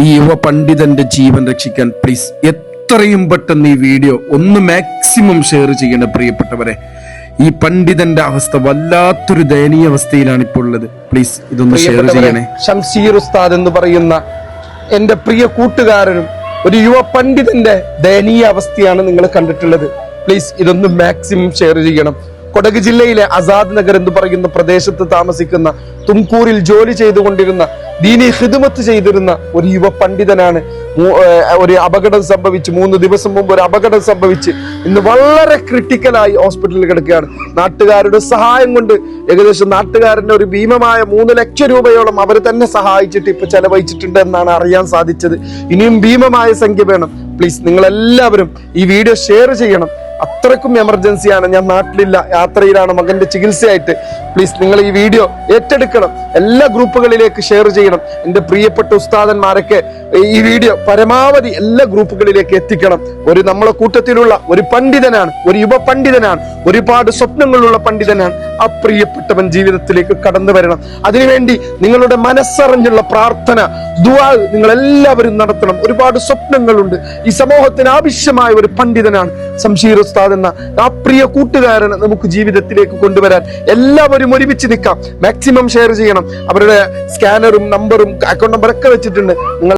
ഈ യുവ പണ്ഡിതന്റെ ജീവൻ രക്ഷിക്കാൻ പ്ലീസ് എത്രയും പെട്ടെന്ന് ഈ വീഡിയോ ഒന്ന് മാക്സിമം ഷെയർ ചെയ്യണം പ്രിയപ്പെട്ടവരെ. ഈ പണ്ഡിതന്റെ അവസ്ഥ വല്ലാത്തൊരു ദയനീയ അവസ്ഥയിലാണ് ഇപ്പോൾ ഉള്ളത്. പ്ലീസ് ഇതൊന്ന് ഷെയർ ചെയ്യണേ. ഷംസീർ ഉസ്താദ് എന്ന് പറയുന്ന എന്റെ പ്രിയ കൂട്ടുകാരനും ഒരു യുവ പണ്ഡിതന്റെ ദയനീയ അവസ്ഥയാണ് നിങ്ങൾ കണ്ടിട്ടുള്ളത്. പ്ലീസ് ഇതൊന്ന് മാക്സിമം ഷെയർ ചെയ്യണം. കൊടക് ജില്ലയിലെ ആസാദ് നഗർ എന്ന് പറയുന്ന പ്രദേശത്ത് താമസിക്കുന്ന തുംകൂറിൽ ജോലി ചെയ്തുകൊണ്ടിരുന്ന ദീനി ഖിദ്മത്ത് ചെയ്തിരുന്ന ഒരു യുവ പണ്ഡിതനാണ് ഒരു അപകടം സംഭവിച്ച് 3 ദിവസം മുമ്പ് ഒരു അപകടം സംഭവിച്ച് ഇന്ന് വളരെ ക്രിട്ടിക്കലായി ഹോസ്പിറ്റലിൽ കിടക്കുകയാണ്. നാട്ടുകാരുടെ സഹായം കൊണ്ട് ഏകദേശം നാട്ടുകാരന്റെ ഒരു ഭീമമായ 3 ലക്ഷം രൂപയോളം അവർ തന്നെ സഹായിച്ചിട്ട് ഇപ്പൊ ചെലവഴിച്ചിട്ടുണ്ട് എന്നാണ് അറിയാൻ സാധിച്ചത്. ഇനിയും ഭീമമായ സംഖ്യ വേണം. പ്ലീസ് നിങ്ങൾ എല്ലാവരും ഈ വീഡിയോ ഷെയർ ചെയ്യണം. അത്രക്കും എമർജൻസിയാണ്. ഞാൻ നാട്ടിലില്ല, യാത്രയിലാണ് മകന്റെ ചികിത്സയായിട്ട്. പ്ലീസ് നിങ്ങൾ ഈ വീഡിയോ ഏറ്റെടുക്കണം. എല്ലാ ഗ്രൂപ്പുകളിലേക്ക് ഷെയർ ചെയ്യണം. എന്റെ പ്രിയപ്പെട്ട ഉസ്താദന്മാരൊക്കെ ഈ വീഡിയോ പരമാവധി എല്ലാ ഗ്രൂപ്പുകളിലേക്ക് എത്തിക്കണം. ഒരു നമ്മളെ കൂട്ടത്തിലുള്ള ഒരു പണ്ഡിതനാണ്, ഒരു യുവ പണ്ഡിതനാണ്, ഒരുപാട് സ്വപ്നങ്ങളുള്ള പണ്ഡിതനാണ്. ആ പ്രിയപ്പെട്ടവൻ ജീവിതത്തിലേക്ക് കടന്നു വരണം. അതിനുവേണ്ടി നിങ്ങളുടെ മനസ്സറിഞ്ഞുള്ള പ്രാർത്ഥന, ദുആ നിങ്ങൾ എല്ലാവരും നടത്തണം. ഒരുപാട് സ്വപ്നങ്ങളുണ്ട്. ഈ സമൂഹത്തിന് ആവശ്യമായ ഒരു പണ്ഡിതനാണ് ഷംസീർ ഉസ്താദ് എന്ന ആ പ്രിയ കൂട്ടുകാരനെ നമുക്ക് ജീവിതത്തിലേക്ക് കൊണ്ടുവരാൻ എല്ലാവരും ഒരുമിച്ച് നിൽക്കാം. മാക്സിമം ഷെയർ ചെയ്യണം. അവരുടെ സ്കാനറും നമ്പറും അക്കൗണ്ട് നമ്പറൊക്കെ വെച്ചിട്ടുണ്ട്. നിങ്ങൾ